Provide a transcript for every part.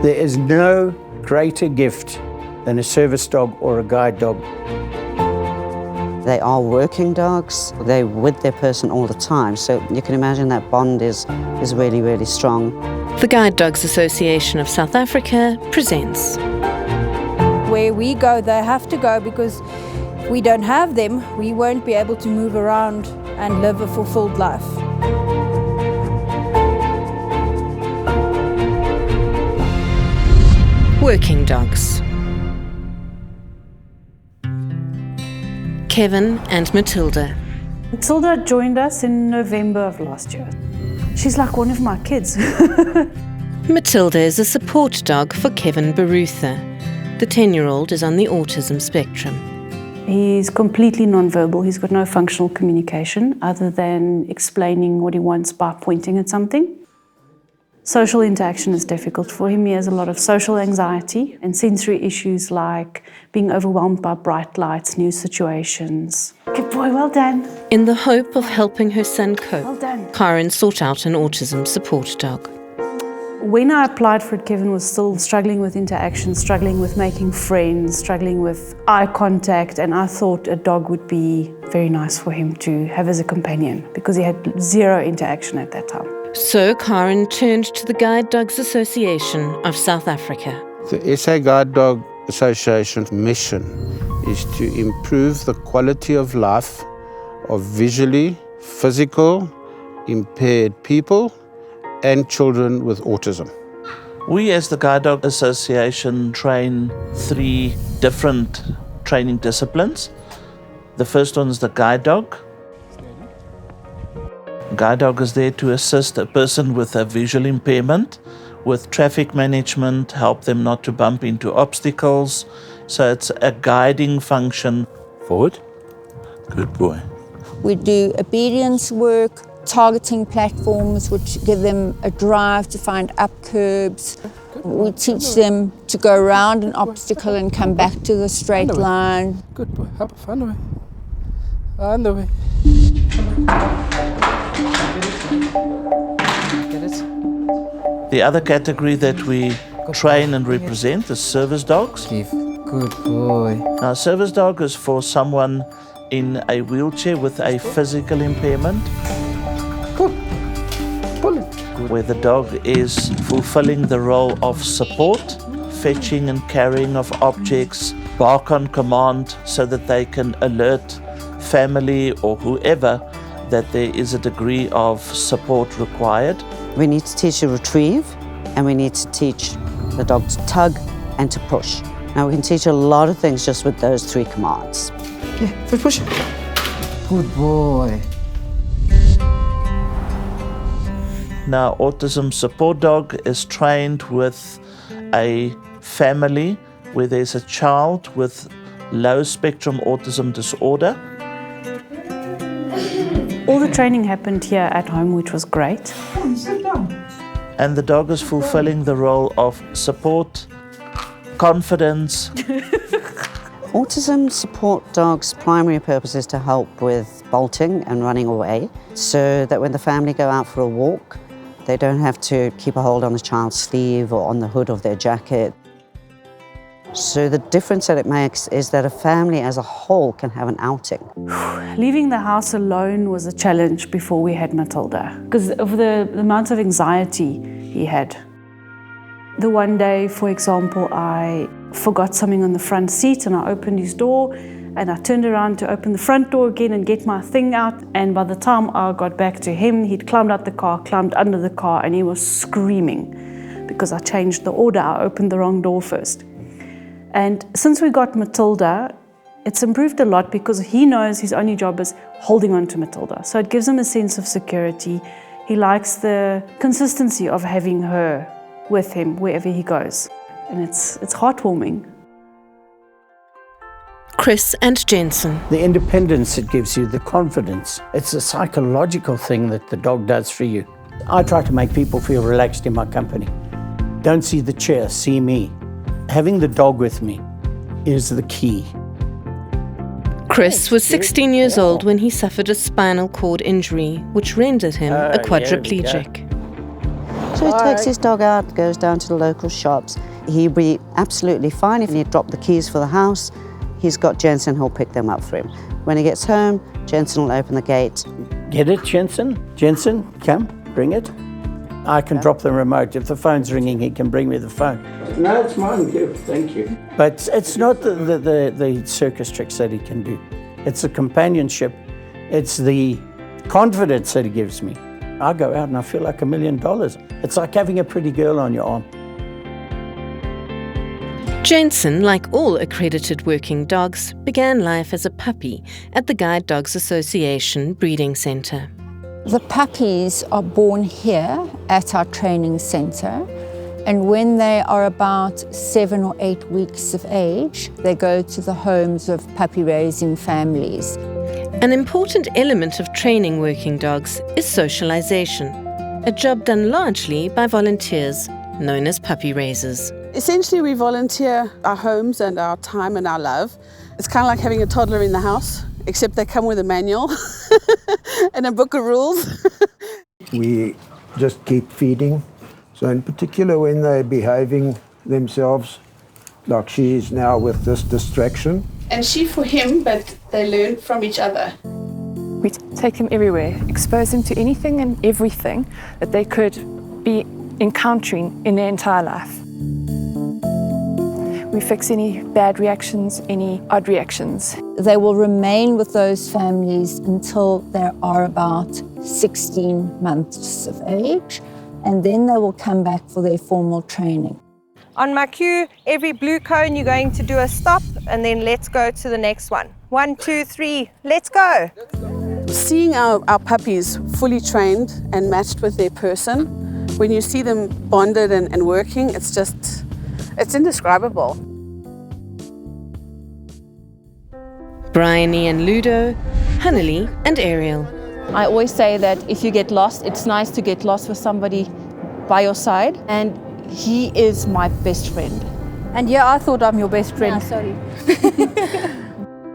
There is no greater gift than a service dog or a guide dog. They are working dogs. They're with their person all the time, so you can imagine that bond is really, really strong. The Guide Dogs Association of South Africa presents. Where we go, they have to go, because if we don't have them, we won't be able to move around and live a fulfilled life. Working dogs. Kevin and Matilda. Matilda joined us in November of last year. She's like one of my kids. Matilda is a support dog for Kevin Barutha. The 10-year-old is on the autism spectrum. He's completely nonverbal. He's got no functional communication other than explaining what he wants by pointing at something. Social interaction is difficult for him. He has a lot of social anxiety and sensory issues like being overwhelmed by bright lights, new situations. Good boy, well done. In the hope of helping her son cope, Well done. Karen sought out an autism support dog. When I applied for it, Kevin was still struggling with interaction, struggling with making friends, struggling with eye contact, and I thought a dog would be very nice for him to have as a companion because he had zero interaction at that time. So Karen turned to the Guide Dogs Association of South Africa. The SA Guide Dog Association's mission is to improve the quality of life of visually, physical, impaired people and children with autism. We as the Guide Dog Association train 3 different training disciplines. The first one is the guide dog. Guide dog is there to assist a person with a visual impairment with traffic management, help them not to bump into obstacles. So it's a guiding function. Forward. Good boy. We do obedience work, targeting platforms which give them a drive to find up curbs. We teach them to go around an obstacle and come back to the straight line. Good boy. Hop, find the way. Find the way. Get it? The other category that we train and represent is service dogs. Good boy. Now, service dog is for someone in a wheelchair with a physical impairment, Pull it. where the dog is fulfilling the role of support, fetching and carrying of objects, bark on command so that they can alert family or whoever that there is a degree of support required. We need to teach to retrieve, and we need to teach the dog to tug and to push. Now we can teach a lot of things just with those 3 commands. Yeah, push. Good boy. Now, autism support dog is trained with a family where there's a child with low spectrum autism disorder. All the training happened here at home, which was great. And the dog is fulfilling the role of support, confidence. Autism support dogs' primary purpose is to help with bolting and running away, so that when the family go out for a walk, they don't have to keep a hold on the child's sleeve or on the hood of their jacket. So the difference that it makes is that a family as a whole can have an outing. Leaving the house alone was a challenge before we had Matilda, because of the amount of anxiety he had. The one day, for example, I forgot something on the front seat and I opened his door and I turned around to open the front door again and get my thing out, and by the time I got back to him, he'd climbed out the car, climbed under the car, and he was screaming because I changed the order. I opened the wrong door first. And since we got Matilda, it's improved a lot because he knows his only job is holding on to Matilda. So it gives him a sense of security. He likes the consistency of having her with him wherever he goes. And it's heartwarming. Chris and Jensen. The independence it gives you, the confidence, it's a psychological thing that the dog does for you. I try to make people feel relaxed in my company. Don't see the chair, see me. Having the dog with me is the key. Chris was 16 years old when he suffered a spinal cord injury, which rendered him a quadriplegic. So he takes his dog out, goes down to the local shops. He'd be absolutely fine if he dropped the keys for the house. He's got Jensen who'll pick them up for him. When he gets home, Jensen will open the gate. Get it, Jensen? Jensen, come, bring it. I can drop the remote. If the phone's ringing, he can bring me the phone. No, it's mine, thank you. But it's not the circus tricks that he can do. It's the companionship. It's the confidence that he gives me. I go out and I feel like $1 million. It's like having a pretty girl on your arm. Jensen, like all accredited working dogs, began life as a puppy at the Guide Dogs Association breeding centre. The puppies are born here at our training centre, and when they are about 7 or 8 weeks of age, they go to the homes of puppy-raising families. An important element of training working dogs is socialisation, a job done largely by volunteers known as puppy raisers. Essentially, we volunteer our homes and our time and our love. It's kind of like having a toddler in the house, except they come with a manual and a book of rules. We just keep feeding. So in particular, when they're behaving themselves, like she is now with this distraction. And she for him, but they learn from each other. We take them everywhere, expose them to anything and everything that they could be encountering in their entire life. We fix any bad reactions, any odd reactions. They will remain with those families until they are about 16 months of age, and then they will come back for their formal training. On my cue, every blue cone you're going to do a stop, and then let's go to the next one. 1, 2, 3, let's go. Seeing our puppies fully trained and matched with their person, when you see them bonded and working, it's indescribable. Bryony and Ludo, Hanneli and Ariel. I always say that if you get lost, it's nice to get lost with somebody by your side, and he is my best friend. And yeah, I thought I'm your best friend. No, sorry.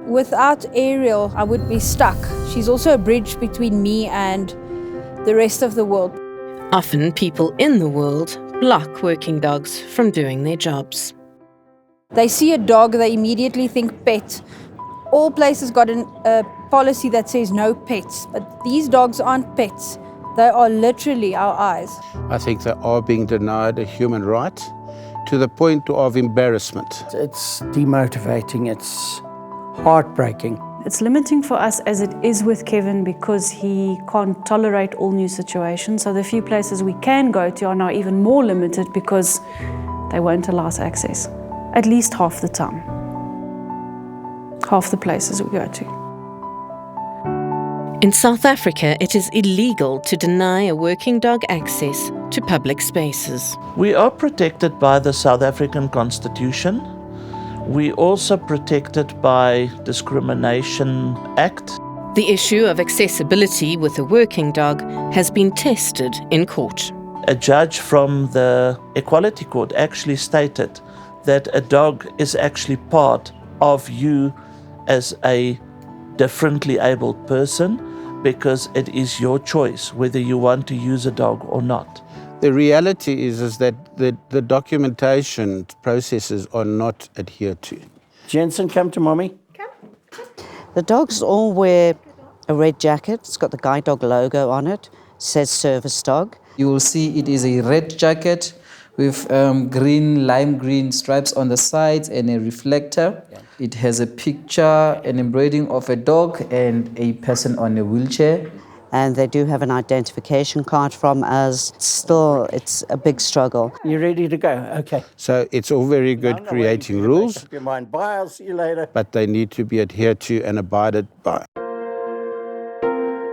Without Ariel, I would be stuck. She's also a bridge between me and the rest of the world. Often people in the world block working dogs from doing their jobs. They see a dog, they immediately think pet. All places got a policy that says no pets, but these dogs aren't pets. They are literally our eyes. I think they are being denied a human right to the point of embarrassment. It's demotivating, it's heartbreaking. It's limiting for us as it is with Kevin because he can't tolerate all new situations. So the few places we can go to are now even more limited because they won't allow us access. At least half the time. Half the places we go to. In South Africa, it is illegal to deny a working dog access to public spaces. We are protected by the South African Constitution. We also protected by Discrimination Act. The issue of accessibility with a working dog has been tested in court. A judge from the Equality Court actually stated that a dog is actually part of you as a differently abled person because it is your choice whether you want to use a dog or not. The reality is that the documentation processes are not adhered to. Jensen, come to mommy. The dogs all wear a red jacket. It's got the Guide Dog logo on it. Says service dog. You will see it is a red jacket with lime green stripes on the sides and a reflector. Yeah. It has a picture, an embroidering of a dog and a person on a wheelchair. And they do have an identification card from us. Still, it's a big struggle. You ready to go? Okay. So it's all very good creating rules. Make up your mind. Bye, I'll see you later. But they need to be adhered to and abided by.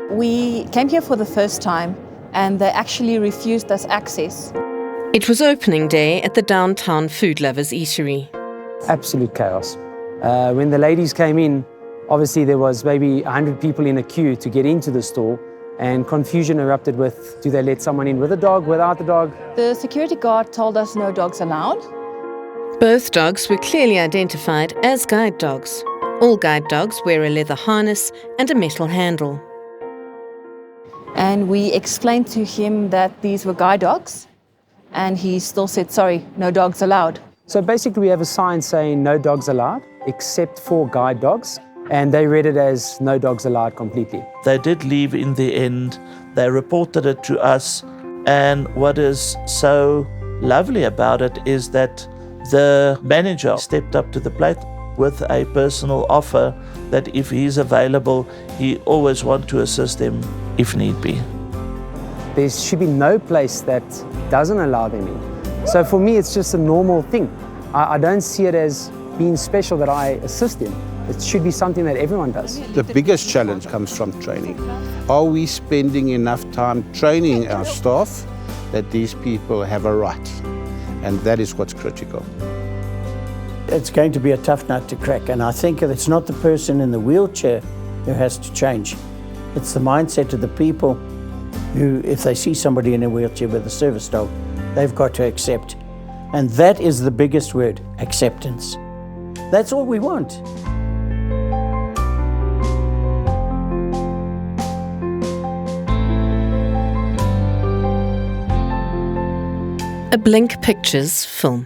We came here for the first time and they actually refused us access. It was opening day at the downtown Food Lovers Eatery. Absolute chaos. When the ladies came in, obviously there was maybe 100 people in a queue to get into the store, and confusion erupted with, do they let someone in with a dog, without the dog? The security guard told us no dogs allowed. Both dogs were clearly identified as guide dogs. All guide dogs wear a leather harness and a metal handle. And we explained to him that these were guide dogs and he still said, sorry, no dogs allowed. So basically we have a sign saying no dogs allowed, except for guide dogs, and they read it as no dogs allowed completely. They did leave in the end. They reported it to us, and what is so lovely about it is that the manager stepped up to the plate with a personal offer that if he's available, he always wants to assist them if need be. There should be no place that doesn't allow them in. So for me, it's just a normal thing. I don't see it as being special that I assist them. It should be something that everyone does. The biggest challenge comes from training. Are we spending enough time training our staff that these people have a right? And that is what's critical. It's going to be a tough nut to crack, and I think it's not the person in the wheelchair who has to change. It's the mindset of the people who, if they see somebody in a wheelchair with a service dog, they've got to accept. And that is the biggest word, acceptance. That's all we want. A Blink Pictures film.